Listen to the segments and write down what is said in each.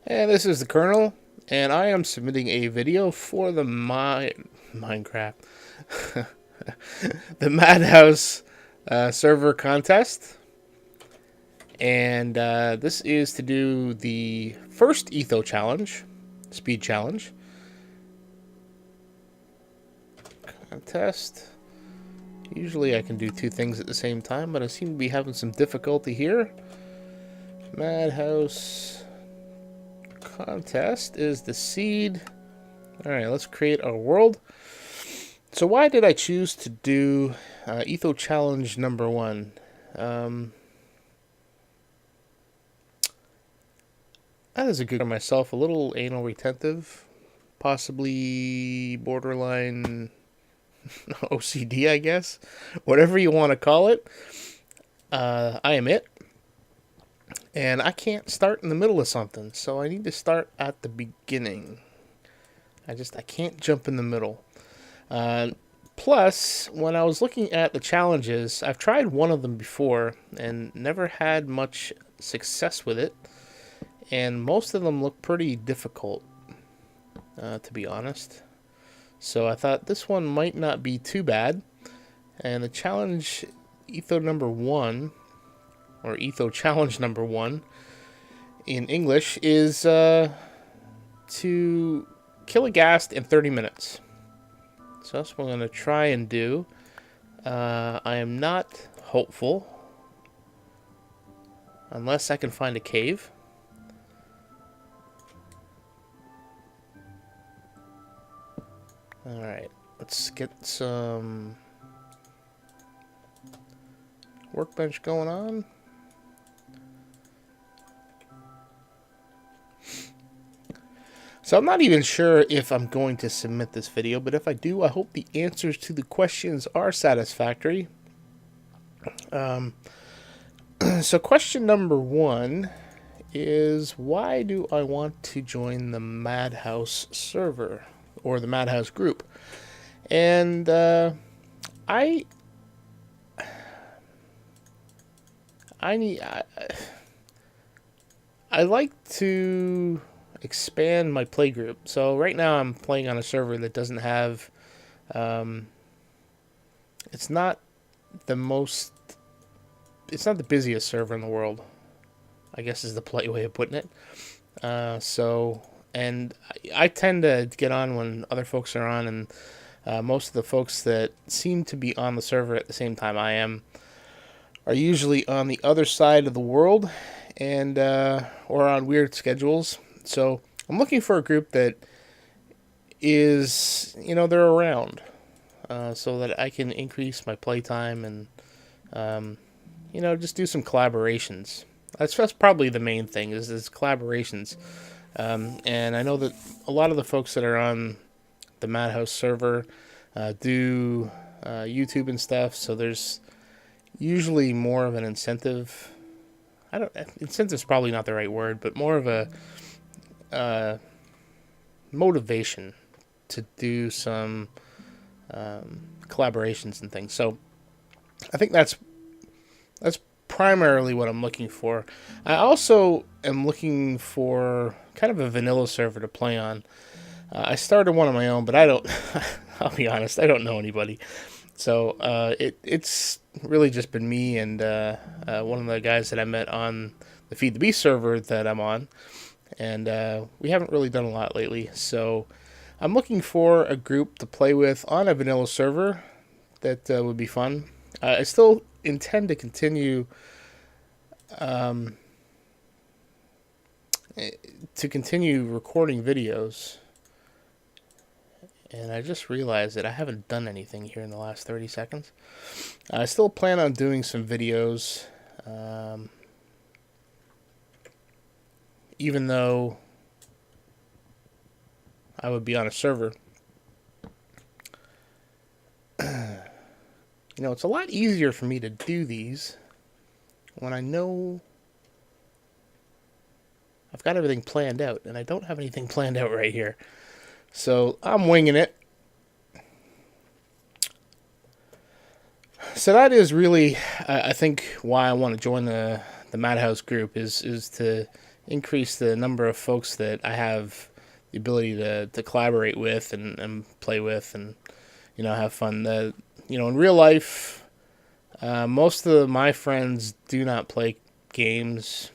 And this is the Colonel, and I am submitting a video for the Minecraft, the Madhouse server contest. And this is to do the first Etho challenge, speed challenge. Contest. Usually I can do two things at the same time, but I seem to be having some difficulty here. Madhouse contest is the seed. Alright, let's create our world. So why did I choose to do Etho Challenge number 1? That is a good for myself. A little anal retentive. Possibly borderline OCD, I guess. Whatever you want to call it. I am it. And I can't start in the middle of something, so I need to start at the beginning. I can't jump in the middle. Plus, when I was looking at the challenges, I've tried one of them before and never had much success with it. And most of them look pretty difficult, to be honest. So I thought this one might not be too bad. And the challenge, Etho number 1, or Etho Challenge number 1 in English, is to kill a ghast in 30 minutes. So that's what I'm going to try and do. I am not hopeful unless I can find a cave. Alright, let's get some workbench going on. So I'm not even sure if I'm going to submit this video, but if I do, I hope the answers to the questions are satisfactory. So question number 1 is, why do I want to join the Madhouse server, or the Madhouse group? And I like to expand my playgroup. So right now I'm playing on a server that doesn't have it's not the busiest server in the world, I guess is the polite way of putting it. And I tend to get on when other folks are on, and most of the folks that seem to be on the server at the same time I am are usually on the other side of the world, and or on weird schedules. So I'm looking for a group that is, they're around, so that I can increase my playtime and, just do some collaborations. That's probably the main thing, is collaborations. And I know that a lot of the folks that are on the Madhouse server do YouTube and stuff, so there's usually more of an incentive. Incentive's probably not the right word, but more of a motivation to do some collaborations and things. So I think that's primarily what I'm looking for. I also am looking for kind of a vanilla server to play on. I started one of my own, but I don't I'll be honest, I don't know anybody. So it's really just been me and one of the guys that I met on the Feed the Beast server that I'm on. And we haven't really done a lot lately. So I'm looking for a group to play with on a vanilla server that would be fun. I still intend to continue recording videos. And I just realized that I haven't done anything here in the last 30 seconds. I still plan on doing some videos, even though I would be on a server. It's a lot easier for me to do these when I know I've got everything planned out, and I don't have anything planned out right here. So I'm winging it. So that is really, I think, why I want to join the Madhouse group is to, increase the number of folks that I have the ability to collaborate with and play with and have fun. In real life, most of my friends do not play games,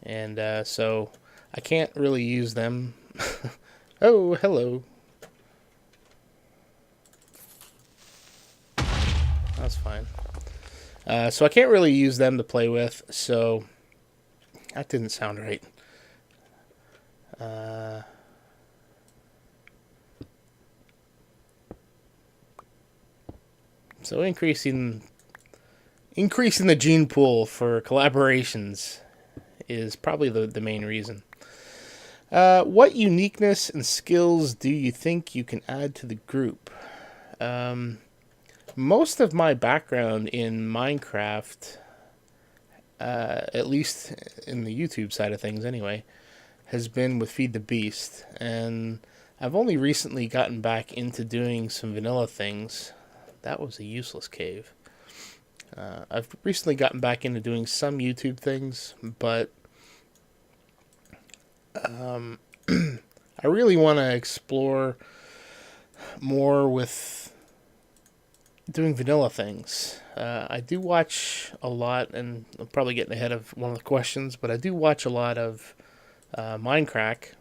and so I can't really use them. Oh, hello. That's fine. So I can't really use them to play with, so that didn't sound right. So increasing the gene pool for collaborations is probably the main reason. What uniqueness and skills do you think you can add to the group? Most of my background in Minecraft, at least in the YouTube side of things anyway, has been with Feed the Beast. And I've only recently gotten back into doing some vanilla things. That was a useless cave. I've recently gotten back into doing some YouTube things, but I really want to explore more with doing vanilla things. I do watch a lot, and I'm probably getting ahead of one of the questions, but I do watch a lot of Minecraft,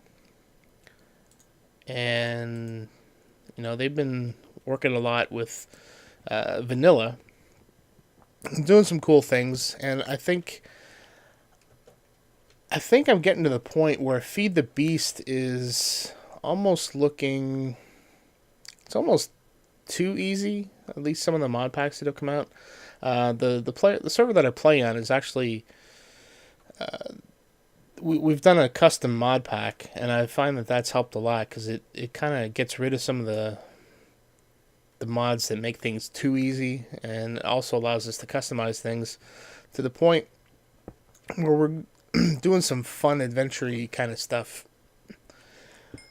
and they've been working a lot with vanilla, doing some cool things, and I think I'm getting to the point where Feed the Beast is almost looking. It's almost too easy. At least some of the mod packs that have come out. The server that I play on is actually. We've done a custom mod pack, and I find that that's helped a lot because it kind of gets rid of some of the mods that make things too easy, and also allows us to customize things to the point where we're doing some fun adventure-y kind of stuff,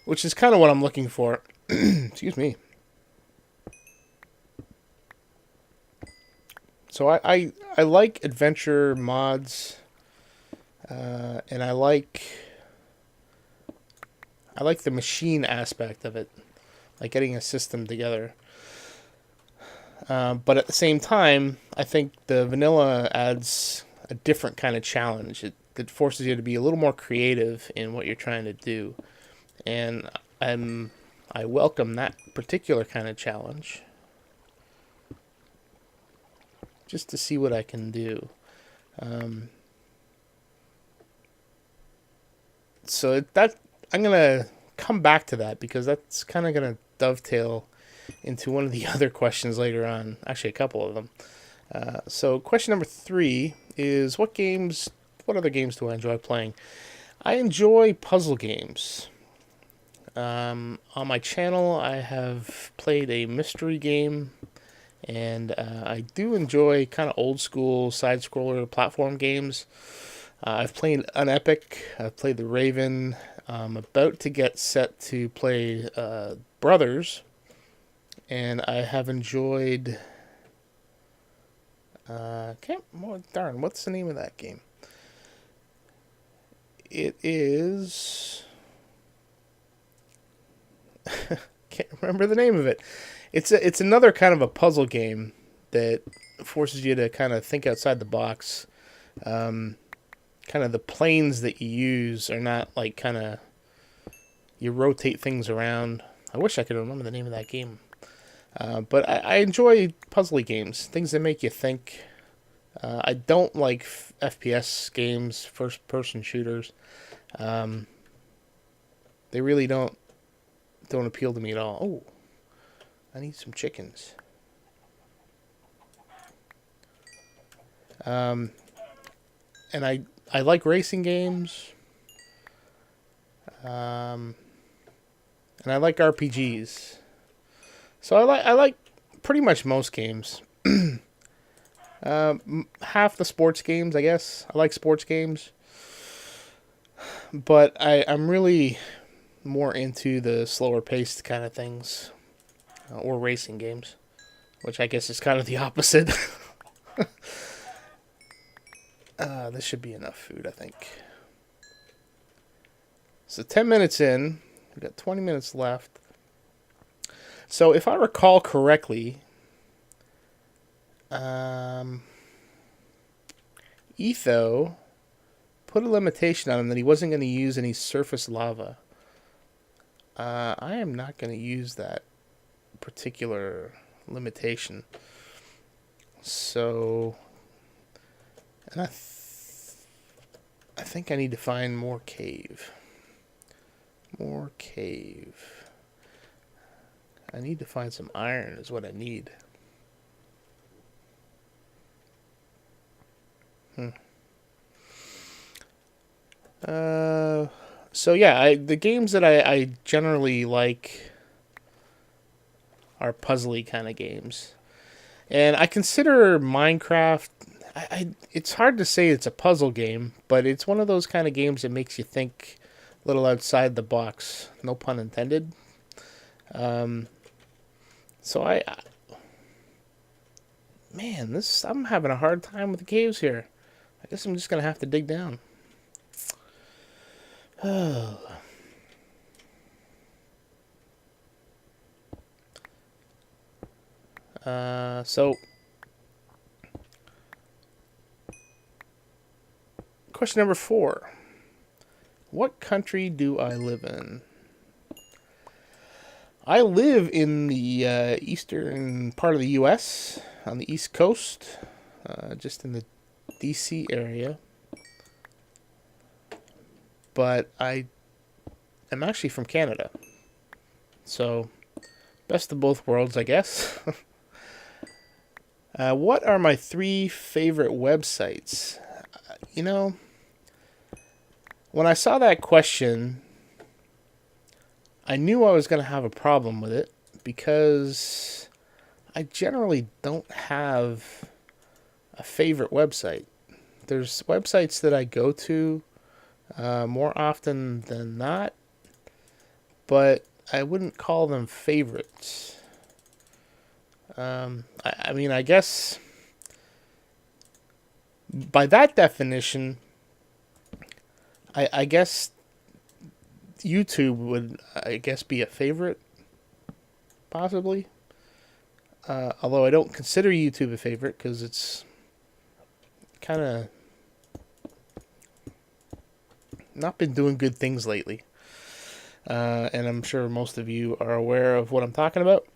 which is kind of what I'm looking for. Excuse me. So I like adventure mods, and I like the machine aspect of it, like getting a system together. But at the same time, I think the vanilla adds a different kind of challenge. It forces you to be a little more creative in what you're trying to do, and I welcome that particular kind of challenge, just to see what I can do. So that I'm gonna come back to that because that's kind of gonna dovetail into one of the other questions later on. Actually, a couple of them. So question number 3 is what other games do I enjoy playing? I enjoy puzzle games. On my channel, I have played a mystery game, and I do enjoy kind of old school side-scroller platform games. I've played an Epic, I've played the Raven. I'm about to get set to play Brothers, and I have enjoyed. What's the name of that game? It is. Can't remember the name of it. It's another kind of a puzzle game that forces you to kind of think outside the box. Kind of the planes that you use are not like kind of you rotate things around. I wish I could remember the name of that game. But I enjoy puzzly games, things that make you think. I don't like FPS games, first-person shooters. They really don't appeal to me at all. Oh, I need some chickens. And I like racing games. And I like RPGs. So I like pretty much most games. Half the sports games, I guess. I like sports games. But I'm really more into the slower paced kind of things. Or racing games. Which I guess is kind of the opposite. This should be enough food, I think. So 10 minutes in, we've got 20 minutes left. So if I recall correctly, Etho put a limitation on him that he wasn't going to use any surface lava. I am not going to use that particular limitation. So, and I think I need to find more cave. More cave. I need to find some iron is what I need. So yeah, the games that I generally like are puzzly kind of games. And I consider Minecraft, it's hard to say it's a puzzle game, but it's one of those kind of games that makes you think a little outside the box. No pun intended. So man, I'm having a hard time with the caves here. I guess I'm just going to have to dig down. Oh. So, question number 4. What country do I live in? I live in the eastern part of the U.S., on the East Coast, just in the D.C. area. But I am actually from Canada. So, best of both worlds, I guess. What are my 3 favorite websites? When I saw that question, I knew I was going to have a problem with it because I generally don't have a favorite website. There's websites that I go to more often than not, but I wouldn't call them favorites. I mean, I guess by that definition, I guess YouTube would, I guess, be a favorite, possibly. Although I don't consider YouTube a favorite because it's kind of not been doing good things lately. And I'm sure most of you are aware of what I'm talking about.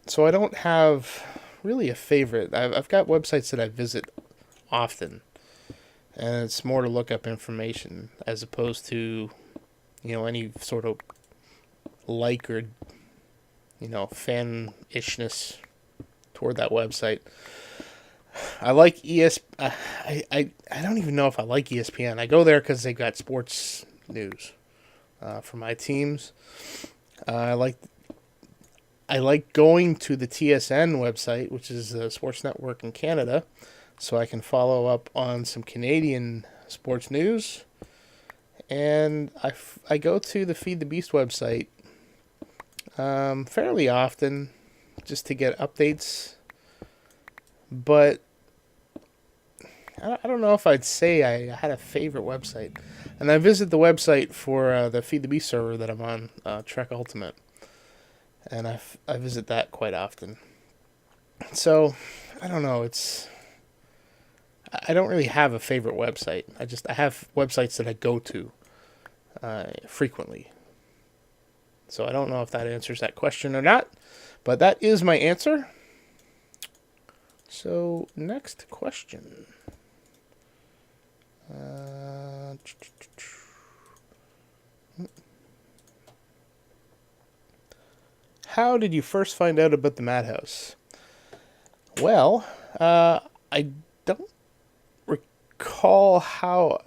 So I don't have really a favorite. I've got websites that I visit often. And it's more to look up information as opposed to, any sort of like or, fan-ishness toward that website. I like I don't even know if I like ESPN. I go there because they got sports news for my teams. I like going to the TSN website, which is a sports network in Canada, so I can follow up on some Canadian sports news. And I go to the Feed the Beast website fairly often just to get updates. But I don't know if I'd say I had a favorite website. And I visit the website for the Feed the Beast server that I'm on, Trek Ultimate. And I visit that quite often. So, I don't know, I don't really have a favorite website. I have websites that I go to frequently. So I don't know if that answers that question or not, but that is my answer. So next question. How did you first find out about the Madhouse? Well, I don't recall how.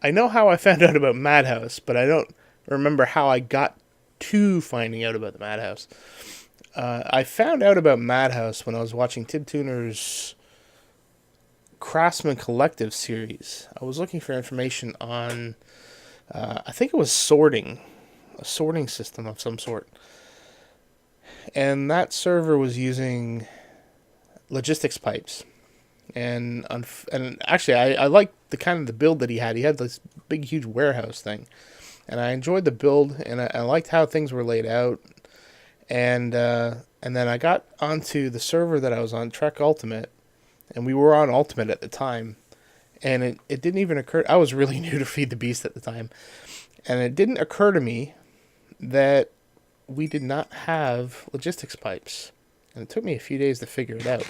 I know how I found out about Madhouse, but I don't remember how I got to finding out about the Madhouse. I found out about Madhouse when I was watching Tim Tuner's Craftsman Collective series. I was looking for information on, I think it was sorting, a sorting system of some sort. And that server was using logistics pipes. and actually I liked the kind of the build that he had. He had this big huge warehouse thing, and I enjoyed the build, and I liked how things were laid out. And then I got onto the server that I was on, Trek Ultimate, and we were on Ultimate at the time. And it didn't even occur. I was really new to Feed the Beast at the time, and it didn't occur to me that we did not have logistics pipes. And it took me a few days to figure it out.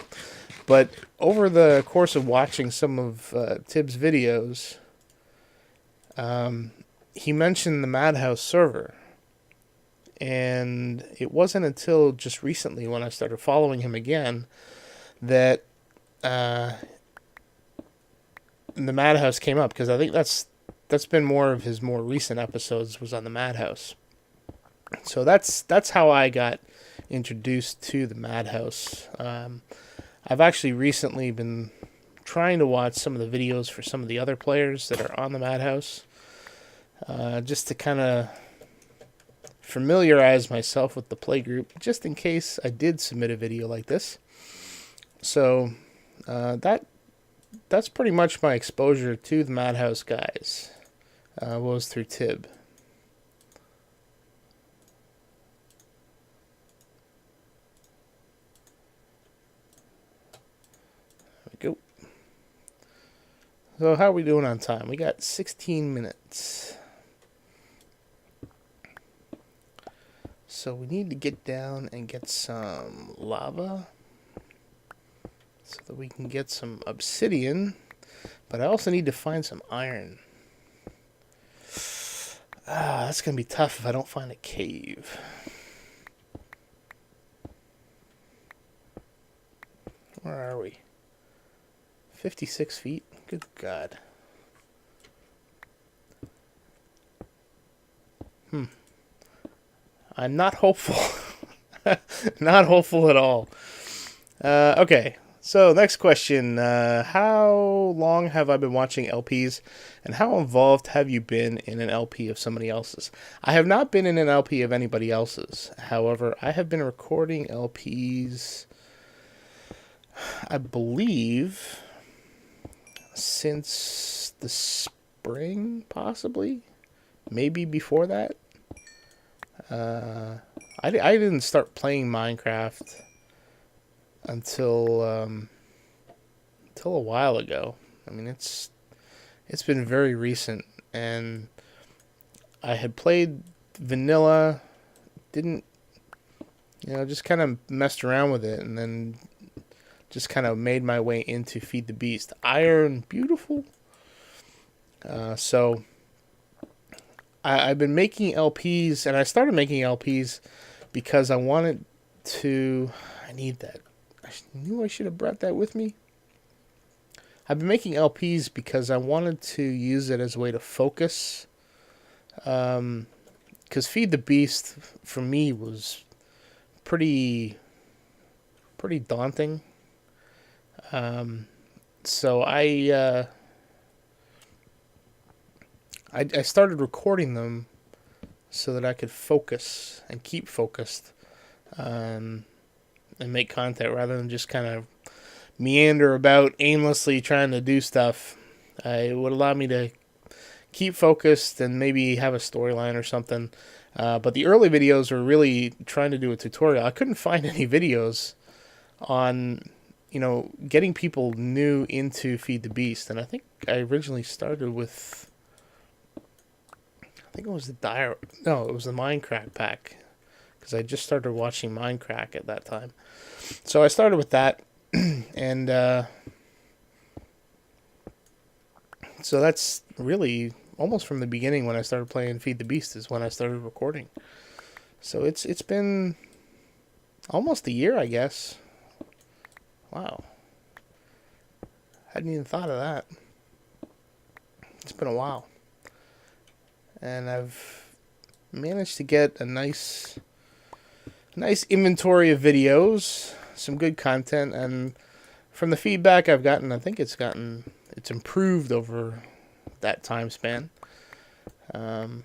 But over the course of watching some of Tibbs' videos, he mentioned the Madhouse server. And it wasn't until just recently when I started following him again that the Madhouse came up, because I think that's been more of his more recent episodes was on the Madhouse. So that's how I got introduced to the Madhouse. I've actually recently been trying to watch some of the videos for some of the other players that are on the Madhouse, just to kind of familiarize myself with the play group, just in case I did submit a video like this. So that's pretty much my exposure to the Madhouse guys. Was through Tib. There we go. So how are we doing on time? We got 16 minutes. So we need to get down and get some lava so that we can get some obsidian. But I also need to find some iron. That's going to be tough if I don't find a cave. Where are we? 56 feet? Good God. I'm not hopeful. Not hopeful at all. Okay, so next question. How long have I been watching LPs, and how involved have you been in an LP of somebody else's? I have not been in an LP of anybody else's. However, I have been recording LPs, I believe, since the spring, possibly. Maybe before that. I didn't start playing Minecraft until a while ago. I mean, it's been very recent, and I had played vanilla, didn't, just kind of messed around with it, and then just kind of made my way into Feed the Beast. Iron, beautiful. So I've been making LPs, and I started making LPs because I wanted to. I need that. I knew I should have brought that with me. I've been making LPs because I wanted to use it as a way to focus. Because Feed the Beast for me was pretty daunting. So I started recording them so that I could focus and keep focused, and make content rather than just kind of meander about aimlessly trying to do stuff. It would allow me to keep focused and maybe have a storyline or something. But the early videos were really trying to do a tutorial. I couldn't find any videos on, getting people new into Feed the Beast. And I think I originally started with, I think it was it was the Minecraft pack, because I just started watching Minecraft at that time. So I started with that, and so that's really almost from the beginning when I started playing Feed the Beast is when I started recording. So it's been almost a year, I guess. Wow. Hadn't even thought of that. It's been a while. And I've managed to get a nice inventory of videos, some good content, and from the feedback I've gotten, I think it's improved over that time span. So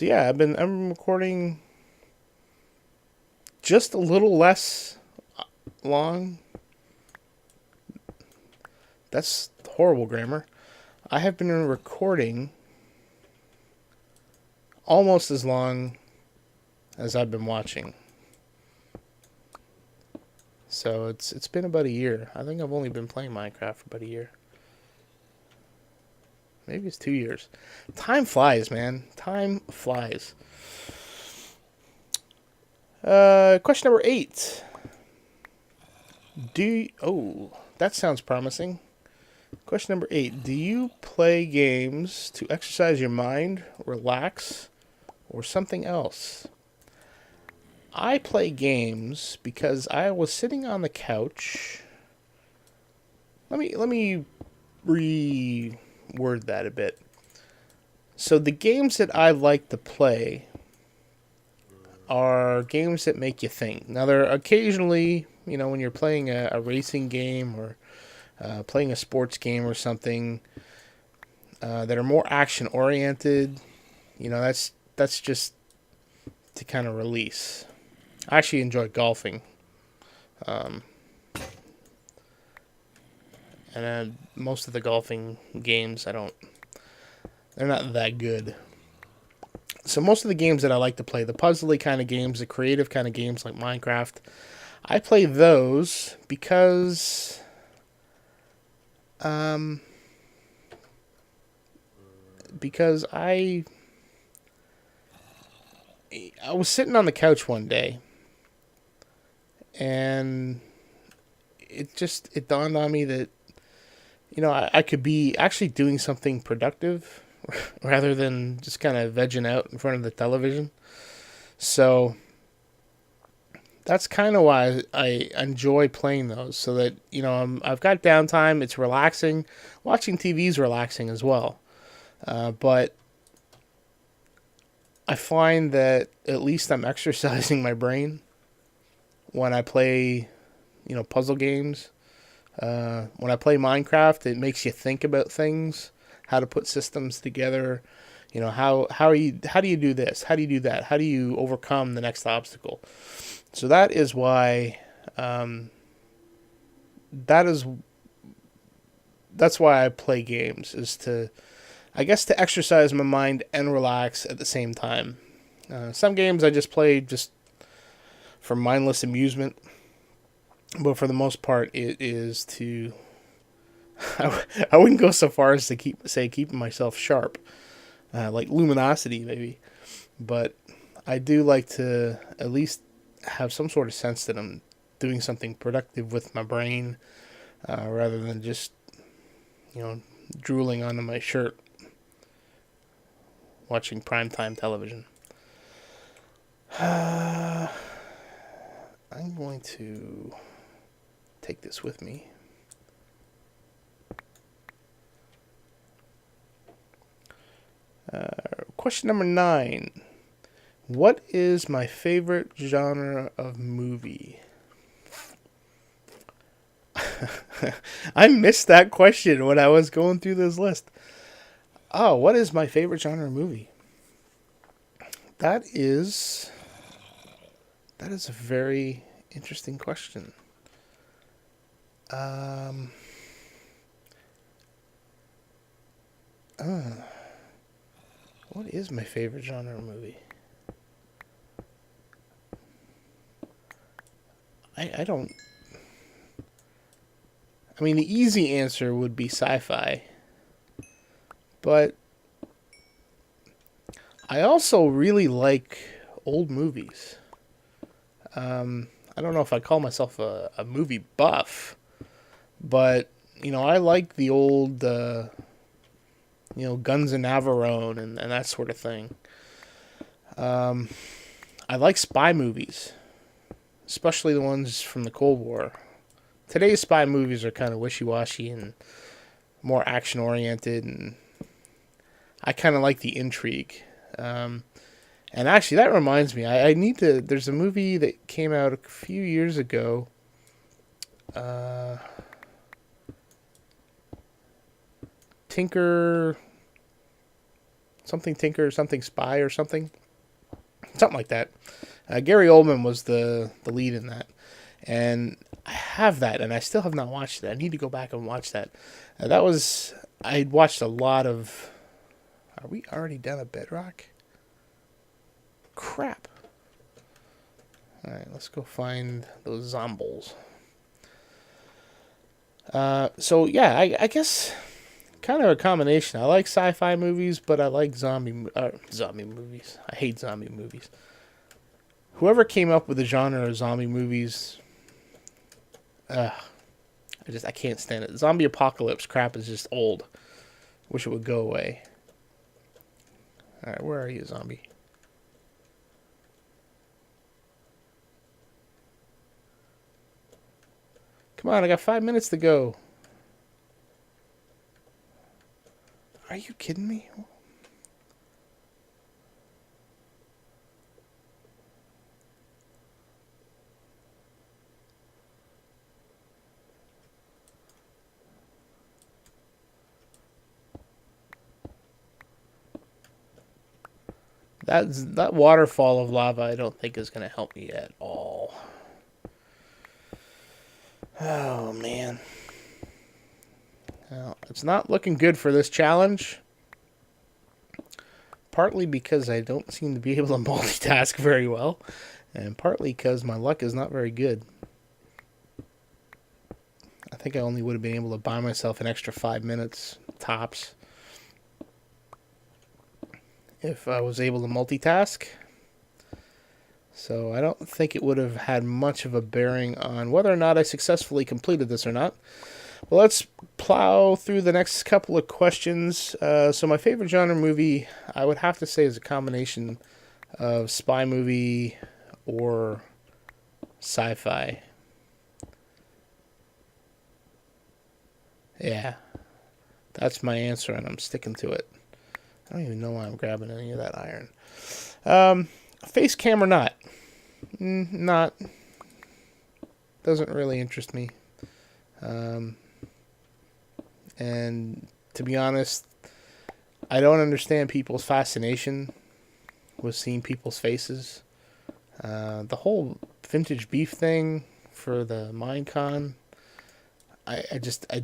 yeah, I'm recording just a little less long That's horrible grammar. I have been recording almost as long as I've been watching. So it's been about a year. I think I've only been playing Minecraft for about a year. Maybe it's 2 years. Time flies, man. Time flies. Question number 8. That sounds promising. Question number 8. Do you play games to exercise your mind, relax, or something else? I play games because I was sitting on the couch. Let me reword that a bit. So the games that I like to play are games that make you think. Now, there are occasionally, when you're playing a racing game or playing a sports game or something that are more action oriented. That's just to kind of release. I actually enjoy golfing, and most of the golfing games they're not that good. So most of the games that I like to play, the puzzly kind of games, the creative kind of games like Minecraft, I play those because I was sitting on the couch one day, and it dawned on me that I could be actually doing something productive rather than just kind of vegging out in front of the television. So that's kind of why I enjoy playing those, so that I've got downtime. It's relaxing. Watching TV is relaxing as well, but I find that at least I'm exercising my brain when I play, puzzle games. When I play Minecraft, it makes you think about things, how to put systems together. How do you do this? How do you do that? How do you overcome the next obstacle? So that is why, that's why I play games, is to exercise my mind and relax at the same time. Some games I just play just for mindless amusement, but for the most part, it is to. I wouldn't go so far as to keeping myself sharp, like Luminosity maybe, but I do like to at least have some sort of sense that I'm doing something productive with my brain, rather than just drooling onto my shirt watching primetime television. I'm going to take this with me. Question number 9. What is my favorite genre of movie? I missed that question when I was going through this list. Oh, what is my favorite genre of movie? That is a very interesting question. What is my favorite genre of movie? I don't. I mean, the easy answer would be sci-fi. But I also really like old movies. I don't know if I call myself a movie buff, but I like the old Guns and Navarone and that sort of thing. I like spy movies, especially the ones from the Cold War. Today's spy movies are kind of wishy-washy and more action-oriented, and I kind of like the intrigue. And actually, that reminds me, I need to. There's a movie that came out a few years ago. Tinker, something Spy or something like that. Gary Oldman was the lead in that, And I have that, and I still have not watched it. I need to go back and watch that. I watched a lot of. Are we already done at Bedrock? Crap. Alright, let's go find those zombies. So yeah, I guess kind of a combination. I like sci-fi movies, but I like zombie movies. I hate zombie movies. Whoever came up with the genre of zombie movies, I can't stand it. Zombie apocalypse crap is just old. Wish it would go away. All right, where are you, zombie? Come on, I got 5 minutes to go. Are you kidding me? That waterfall of lava I don't think is going to help me at all. Oh, man. Well, it's not looking good for this challenge. Partly because I don't seem to be able to multitask very well, and partly because my luck is not very good. I think I only would have been able to buy myself an extra 5 minutes, tops, if I was able to multitask. So I don't think it would have had much of a bearing on whether or not I successfully completed this or not. Well, let's plow through the next couple of questions. So my favorite genre movie, I would have to say, is a combination of spy movie or sci-fi. Yeah, that's my answer, and I'm sticking to it. I don't even know why I'm grabbing any of that iron. Face cam or not? Not. Doesn't really interest me. And to be honest, I don't understand people's fascination with seeing people's faces. The whole vintage beef thing for the Minecon, I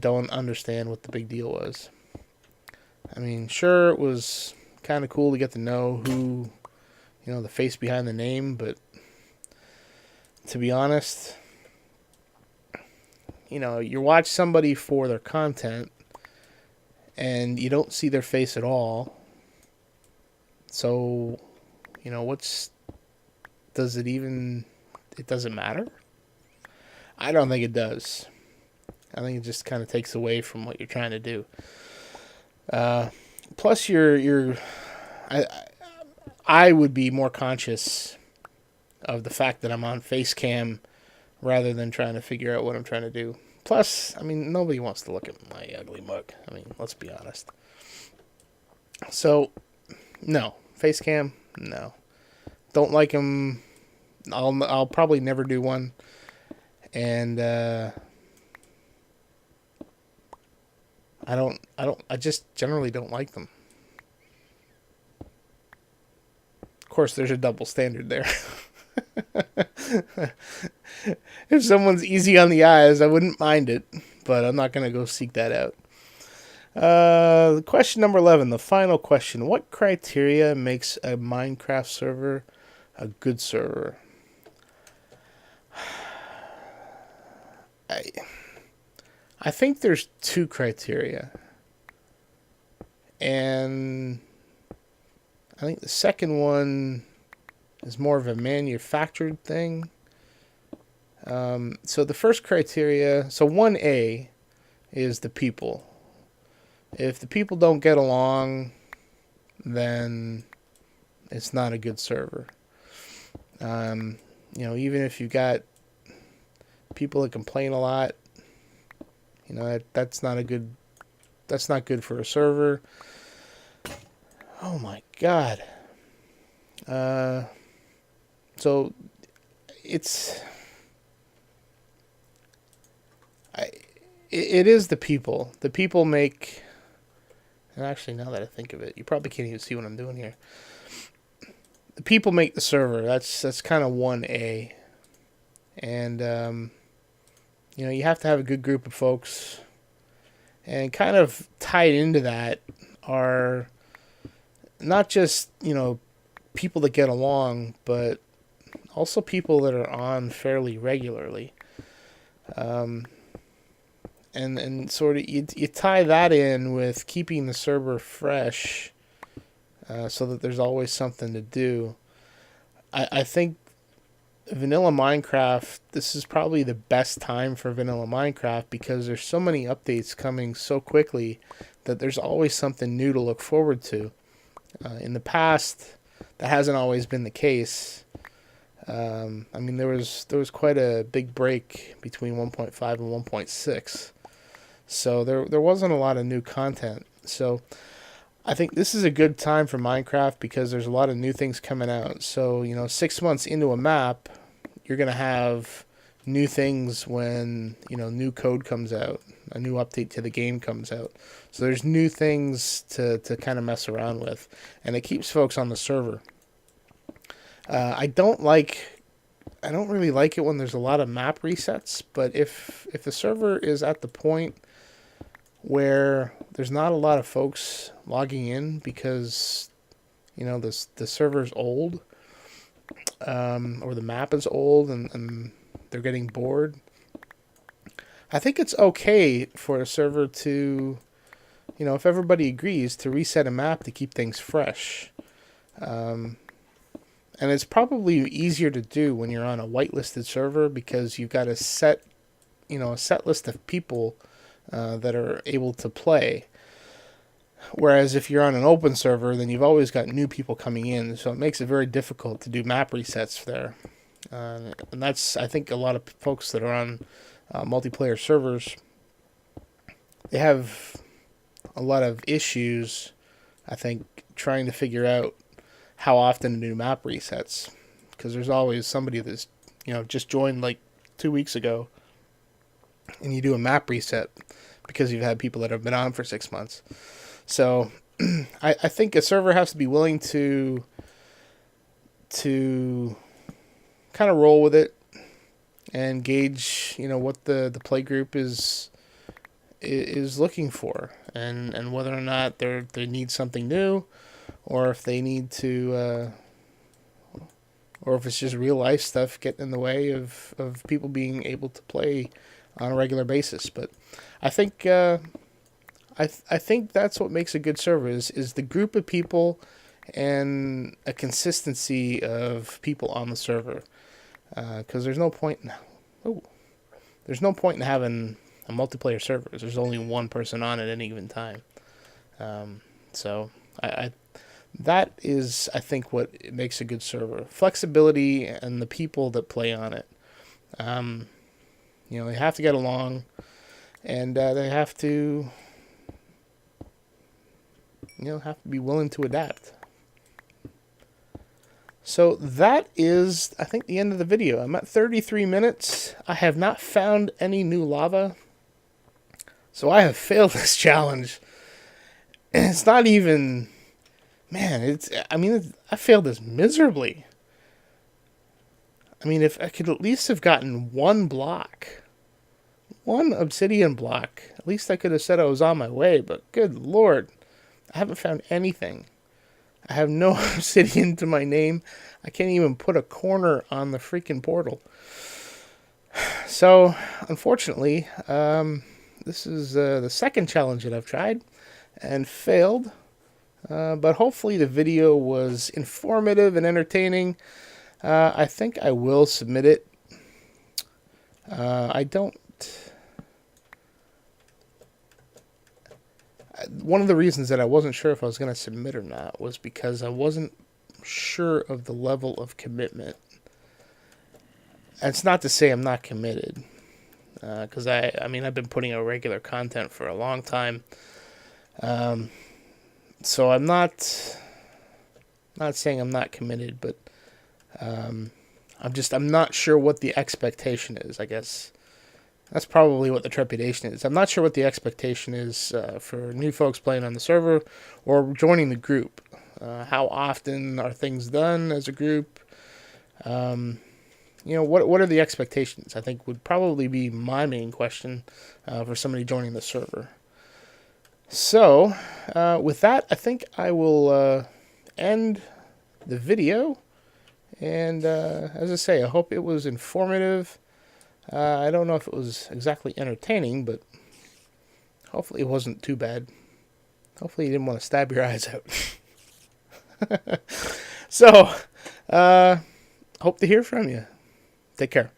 don't understand what the big deal was. I mean, sure, it was kind of cool to get to know who, the face behind the name, but to be honest, you watch somebody for their content and you don't see their face at all. So, does it even, it doesn't matter? I don't think it does. I think it just kind of takes away from what you're trying to do. Plus, I would be more conscious of the fact that I'm on face cam rather than trying to figure out what I'm trying to do. Plus, I mean, nobody wants to look at my ugly mug. I mean, let's be honest. So, no. Face cam, no. Don't like them. I'll probably never do one. And, I just generally don't like them. Of course, there's a double standard there. If someone's easy on the eyes, I wouldn't mind it, but I'm not going to go seek that out. Question number 11, the final question. What criteria makes a Minecraft server a good server? I think there's two criteria. And I think the second one is more of a manufactured thing. So the first criteria, so 1A is the people. If the people don't get along, then it's not a good server. Even if you got people that complain a lot, that's not good for a server. Oh my god. So it is the people. The people make, and actually now that I think of it, you probably can't even see what I'm doing here. The people make the server. That's kind of 1A. And you have to have a good group of folks. And kind of tied into that are not just people that get along, but also people that are on fairly regularly. Um, and sort of you tie that in with keeping the server fresh, so that there's always something to do. I think vanilla Minecraft, this is probably the best time for vanilla Minecraft because there's so many updates coming so quickly that there's always something new to look forward to. In the past, that hasn't always been the case. There was quite a big break between 1.5 and 1.6, so there wasn't a lot of new content. So I think this is a good time for Minecraft because there's a lot of new things coming out. So 6 months into a map, you're gonna have new things when new code comes out, a new update to the game comes out. So there's new things to kind of mess around with, and it keeps folks on the server. I don't really like it when there's a lot of map resets, but if the server is at the point where there's not a lot of folks logging in because the server's old, or the map is old and they're getting bored, I think it's okay for a server to, if everybody agrees, to reset a map to keep things fresh. And it's probably easier to do when you're on a whitelisted server because you've got a set list of people that are able to play. Whereas if you're on an open server, then you've always got new people coming in, so it makes it very difficult to do map resets there. And that's, I think, a lot of folks that are on multiplayer servers, they have a lot of issues, I think, trying to figure out how often to do map resets, because there's always somebody that's just joined like 2 weeks ago, and you do a map reset because you've had people that have been on for 6 months. So I think a server has to be willing to kind of roll with it and gauge what the play group is looking for, and whether or not they need something new, or if they need to, or if it's just real life stuff getting in the way of people being able to play on a regular basis. But I think I think that's what makes a good server is the group of people and a consistency of people on the server. Because there's no point in having a multiplayer server. There's only one person on at any given time. So that is, I think, what makes a good server. Flexibility and the people that play on it. They have to get along, and they have to be willing to adapt. So that is, I think, the end of the video. I'm at 33 minutes. I have not found any new lava. So I have failed this challenge. And it's not even... I failed this miserably. If I could at least have gotten one block, one obsidian block, at least I could have said I was on my way, but good Lord, I haven't found anything. I have no obsidian to my name. I can't even put a corner on the freaking portal. So, unfortunately, this is the second challenge that I've tried and failed. But hopefully the video was informative and entertaining. I think I will submit it. One of the reasons that I wasn't sure if I was going to submit or not was because I wasn't sure of the level of commitment. It's not to say I'm not committed, because I've been putting out regular content for a long time. So I'm not saying I'm not committed, but I'm not sure what the expectation is, I guess. That's probably what the trepidation is. I'm not sure what the expectation is for new folks playing on the server or joining the group. How often are things done as a group? what are the expectations? I think would probably be my main question for somebody joining the server. So, with that, I think I will end the video. And as I say, I hope it was informative. I don't know if it was exactly entertaining, but hopefully it wasn't too bad. Hopefully you didn't want to stab your eyes out. So, hope to hear from you. Take care.